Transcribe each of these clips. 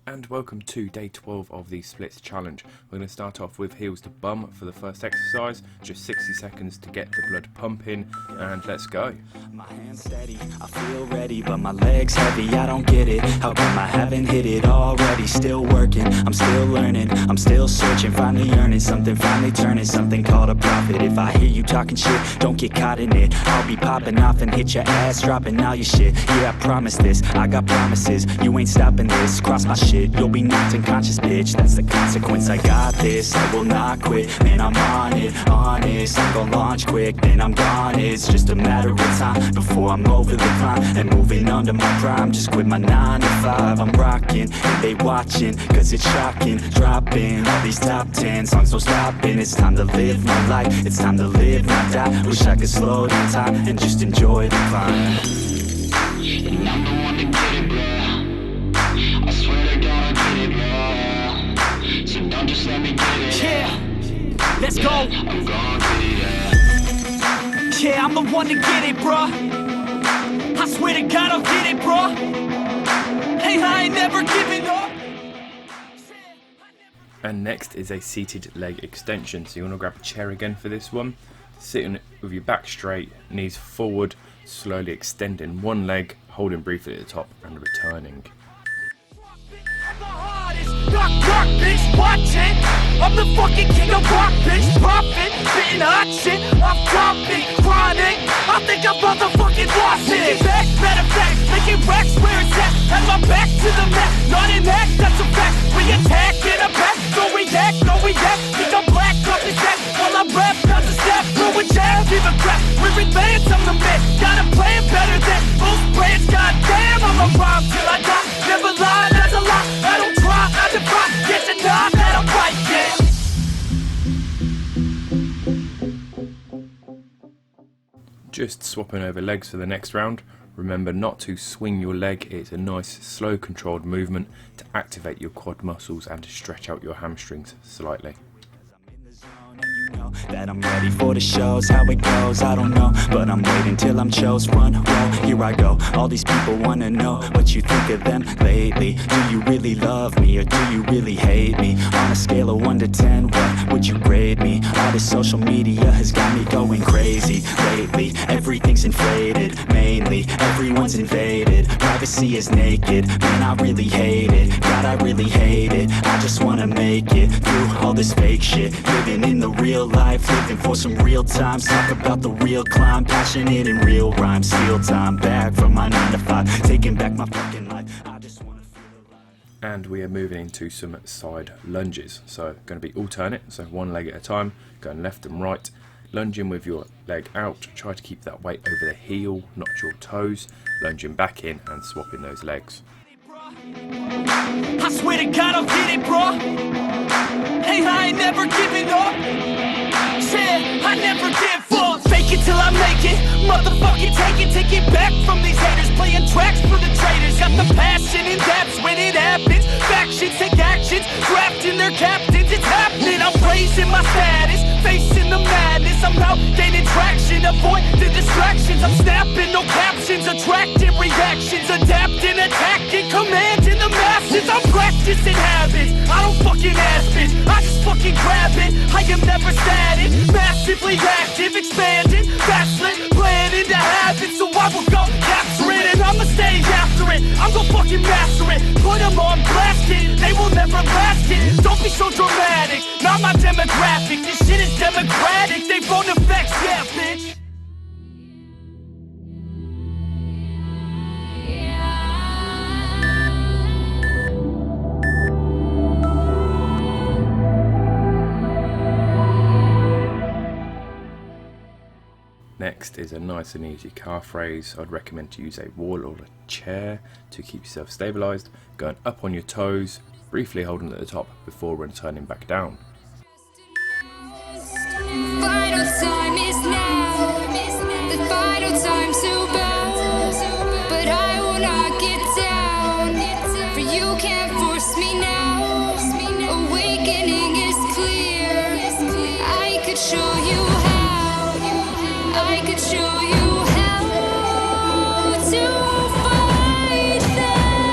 And welcome to day 12 of the splits challenge. We're going to start off with heels to bum for the first exercise, just 60 seconds to get the blood pumping, and let's go. My hands steady, I feel ready, but my legs heavy, I don't get it. How come I haven't hit it already? Still working, I'm still learning, I'm still searching, finally earning something, finally turning something called a profit. If I hear you talking shit, don't get caught in it. I'll be popping off and hit your ass, dropping all your shit. Yeah, I promise this, I got promises, you ain't stopping this. Cross my shit, you'll be knocked unconscious, bitch. That's the consequence, I got this, I will not quit. Man, I'm on it, honest, I'm gon' launch quick, then I'm gone. It's just a matter of time before I'm over the climb and moving under my prime. Just quit my 9 to 5, I'm rocking and they watching, cause it's shocking. Dropping all these top 10 songs, no stopping. It's time to live my life, it's time to live, not die. Wish I could slow down time and just enjoy the climb. And I'm the one to get it, bro. I swear to God I get it, bro. So don't just let me get it. Yeah, let's go. I'm gonna get it, yeah. Yeah, I'm the one to get it, bruh. I swear to God I'll get it, bruh. Hey, I ain't never giving up. And next is a seated leg extension. So you want to grab a chair again for this one. Sit on it with your back straight, knees forward, slowly extending one leg, holding briefly at the top and returning. Knock, knock, bitch, watching. I'm the fucking king of rock, bitch. Poppin', spittin' hot shit. I'm topic, chronic. I think I'm motherfucking lost it. Back, matter of fact, making racks where it's at. Had my back to the mat, not an act, that's a fact. We attack in a back, no react, no react. Think I'm black, off his back. While I rap, does a step, throw a jab, give a crap. We're advanced, I'm the man. Gotta play it better than most brands. Goddamn, I'm a rhyme till I die. Never lie, that's a lie. I don't try, I defy. Get the nod that I'm right, yeah. Just swapping over legs for the next round. Remember not to swing your leg, it's a nice slow controlled movement to activate your quad muscles and to stretch out your hamstrings slightly. That I'm ready for the shows, how it goes, I don't know. But I'm waiting till I'm chose, front row, here I go. All these people wanna know what you think of them lately. Do you really love me, or do you really hate me? On a scale of 1 to 10, what would you grade me? All this social media has got me going crazy lately. Everything's inflated, mainly, everyone's invaded. Privacy is naked, man I really hate it. God I really hate it, I just wanna make it through all this fake shit. Living in the real life, living for some real times. Talk about the real climb, passionate in real rhymes. Steal time back from my 9 to 5, taking back my fucking life. I just wanna feel alive. And we are moving into some side lunges. So going to be alternate, so one leg at a time, going left and right. Lunging with your leg out, try to keep that weight over the heel, not your toes. Lunging back in and swapping those legs. I swear to God I'll get it, bro. Hey, I ain't never giving up. Yeah, I never give up. Fake it till I make it. Motherfucking take it back from these haters. Playing tracks for the traitors. Got the passion and that's when it happens. Factions take actions, drafting their captains. It's happening, I'm raising my status. Facing the madness, I'm out gaining traction. Avoid the distractions, I'm snapping, no captions. Attracting reactions, adapting, attacking, commanding the masses. I'm practicing habits, I don't fucking ask bitch. I just fucking grab it, I am never static. Massively active, expanding, backslid, planning to have it. So I will go capture it and I'ma stay after it. I'm gonna fucking master it, put them on blast it. They will never last it, don't be so dramatic. Not my demographic, this shit is democratic. They phone effects, yeah bitch. Next is a nice and easy calf raise. I'd recommend to use a wall or a chair to keep yourself stabilised. Going up on your toes, briefly holding at the top before returning back down. Final time is now, the final time to bow, but I will not get down, for you can't force me now. Awakening is clear, I could show you how, I could show you how to fight them.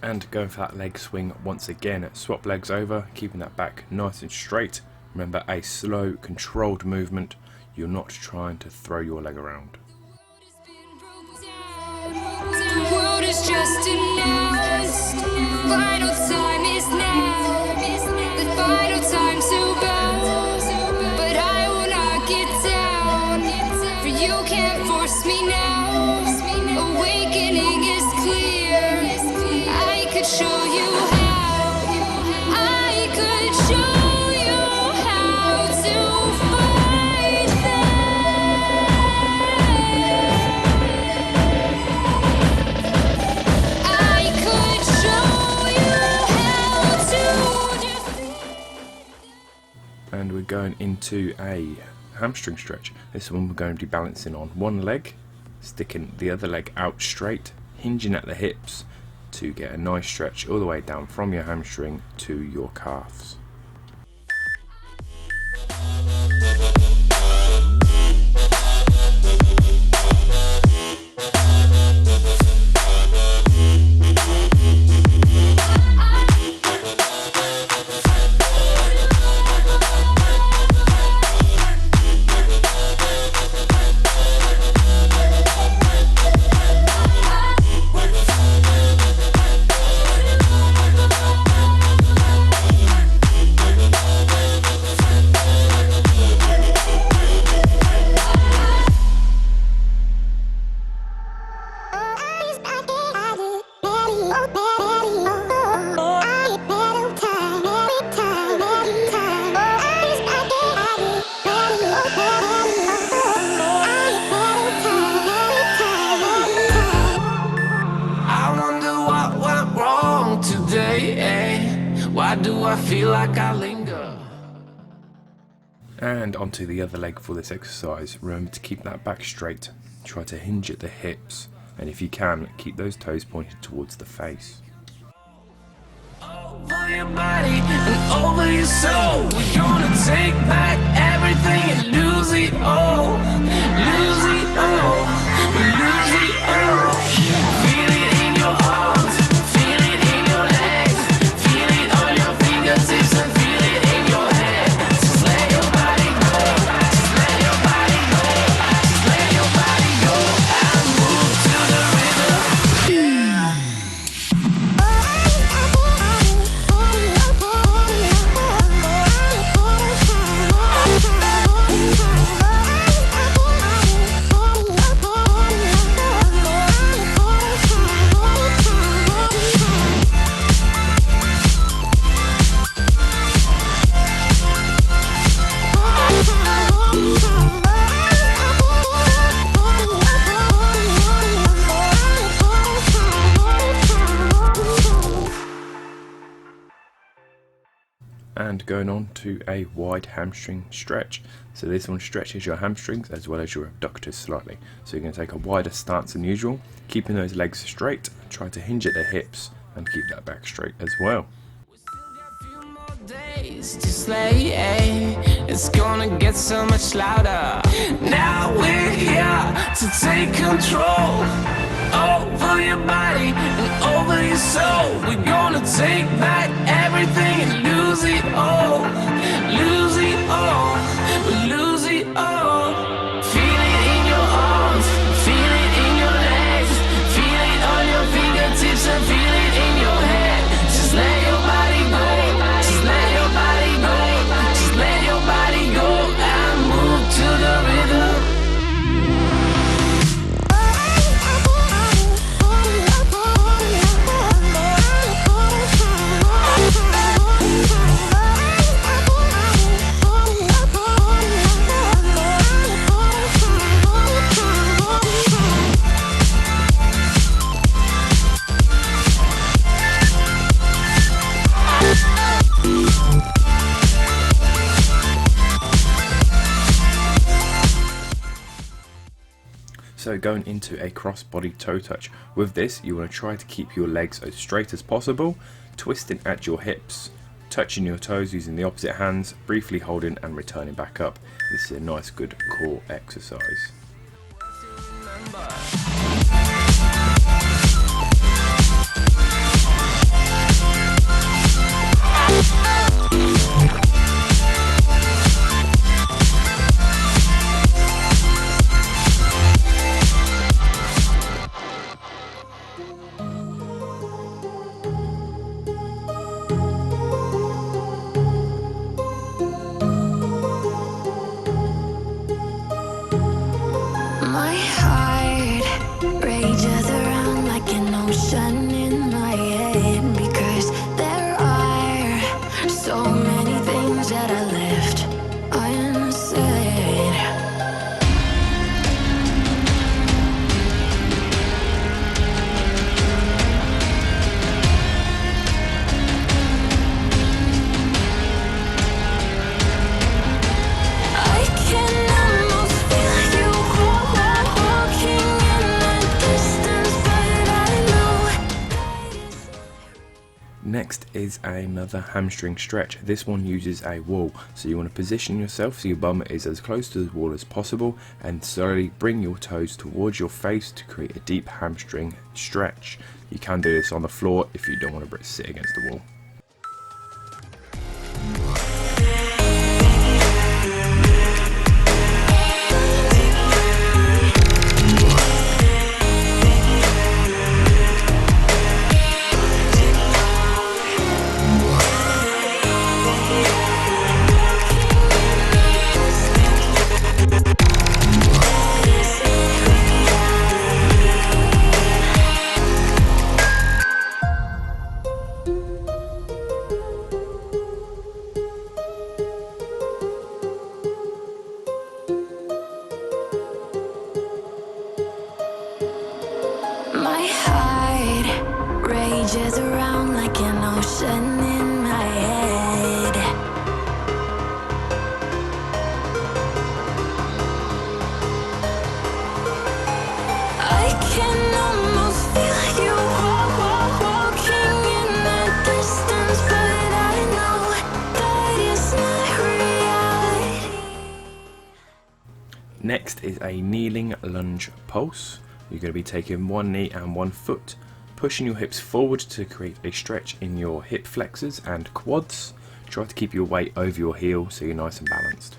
And going for that leg swing once again. Swap legs over, keeping that back nice and straight. Remember, a slow, controlled movement. You're not trying to throw your leg around. The world is just announced. Final time is now. The final time to bow. But I will not get down. For you can't force me now. Awakening is clear. I could show you how. I could show you how to fight them. I could show you how to defeat. And we're going into a hamstring stretch. This one we're going to be balancing on one leg, sticking the other leg out straight, hinging at the hips to get a nice stretch all the way down from your hamstring to your calves. Why do I feel like I linger? And onto the other leg for this exercise. Remember to keep that back straight. Try to hinge at the hips, and if you can, keep those toes pointed towards the face. Over your body and over your soul, we're gonna take back everything and lose it all. Lose it all. Lose it all. Feel it in your arms, feel it in your legs, feel it on your fingertips and feel it in your head. Just let your body go, just let your body go, just let your body go and move to the rhythm. And going on to a wide hamstring stretch. So this one stretches your hamstrings as well as your abductors slightly. So you're going to take a wider stance than usual, keeping those legs straight, try to hinge at the hips and keep that back straight as well. Just lay, it's gonna get so much louder. Now we're here to take control over your body and over your soul. We're gonna take back everything and lose it all. Lose it all. Lose it all. Feel it in your arms, feel it in your legs, feel it on your fingertips and feel it in your head. Just let your body go. Just let your body go. Just let your body go and move to the rhythm. So going into a cross-body toe touch. With this, you want to try to keep your legs as straight as possible, twisting at your hips, touching your toes using the opposite hands, briefly holding and returning back up. This is a nice good core exercise. Next is another hamstring stretch. This one uses a wall, so you want to position yourself so your bum is as close to the wall as possible and slowly bring your toes towards your face to create a deep hamstring stretch. You can do this on the floor if you don't want to sit against the wall. My heart rages around like an ocean in my head. I can almost feel you walking in the distance, but I know that it's not reality. Next is a kneeling lunge pulse. You're going to be taking one knee and one foot, pushing your hips forward to create a stretch in your hip flexors and quads. Try to keep your weight over your heel so you're nice and balanced.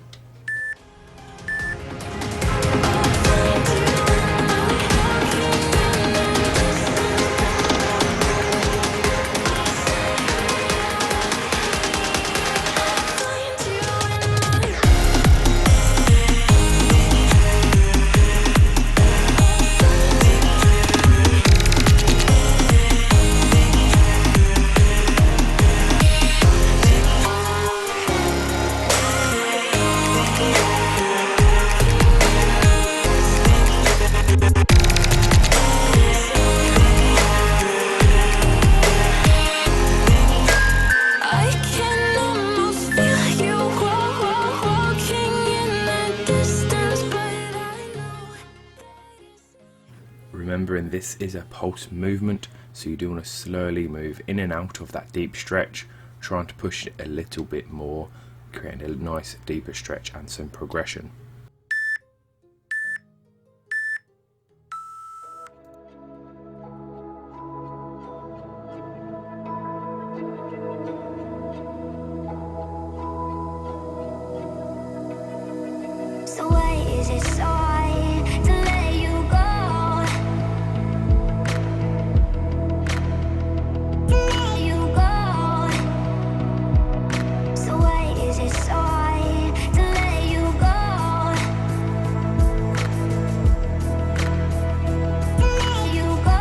Remembering this is a pulse movement, so you do want to slowly move in and out of that deep stretch, trying to push it a little bit more, creating a nice deeper stretch and some progression. So why is it so hard to let you go? Let you go. So why is it so hard to let you go? Let you go.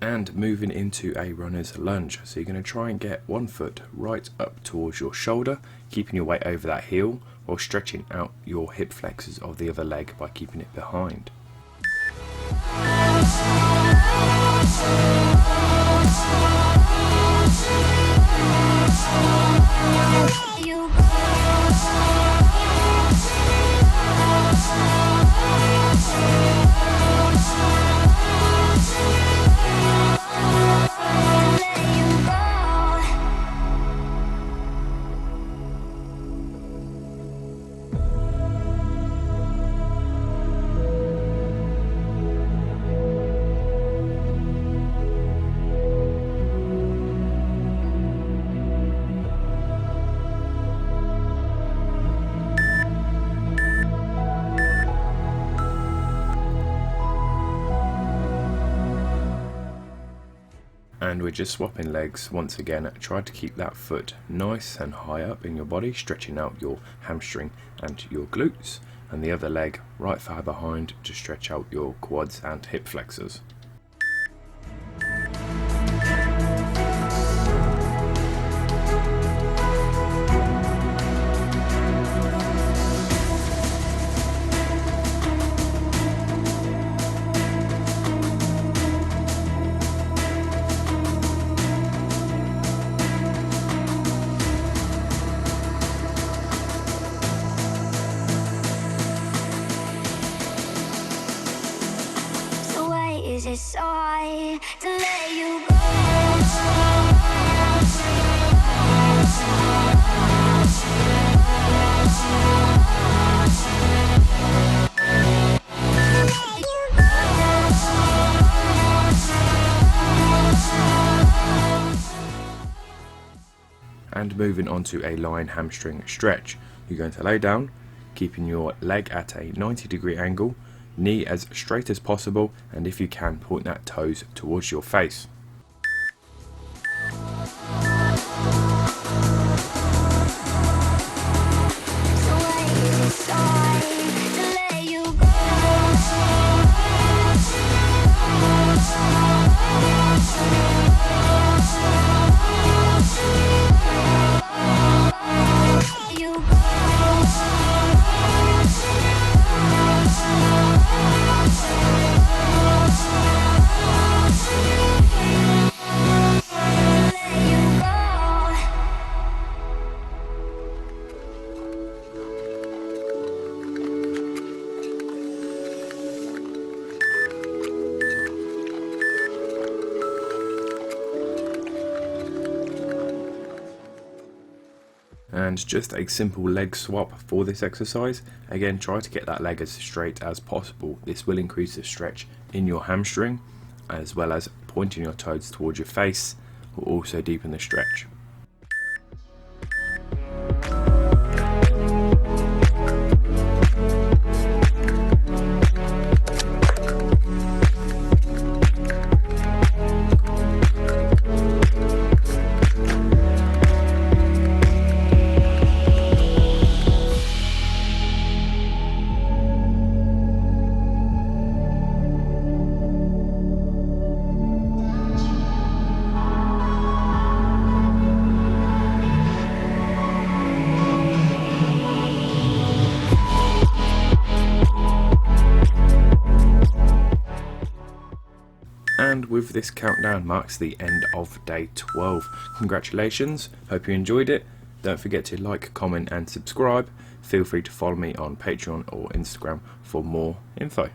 And moving into a runner's lunge. So you're going to try and get one foot right up towards your shoulder, keeping your weight over that heel, while stretching out your hip flexors of the other leg by keeping it behind. You And we're just swapping legs once again. Try to keep that foot nice and high up in your body, stretching out your hamstring and your glutes, and the other leg right far behind to stretch out your quads and hip flexors. decide to let you go? And moving on to a lying hamstring stretch, you're going to lay down, keeping your leg at a 90-degree angle, knee as straight as possible, and if you can, point that toes towards your face. So I decide to let you go. You And just a simple leg swap for this exercise. Again, try to get that leg as straight as possible. This will increase the stretch in your hamstring, as well as pointing your toes towards your face will also deepen the stretch. And with this countdown marks the end of day 12. Congratulations, hope you enjoyed it. Don't forget to like, comment and subscribe. Feel free to follow me on Patreon or Instagram for more info.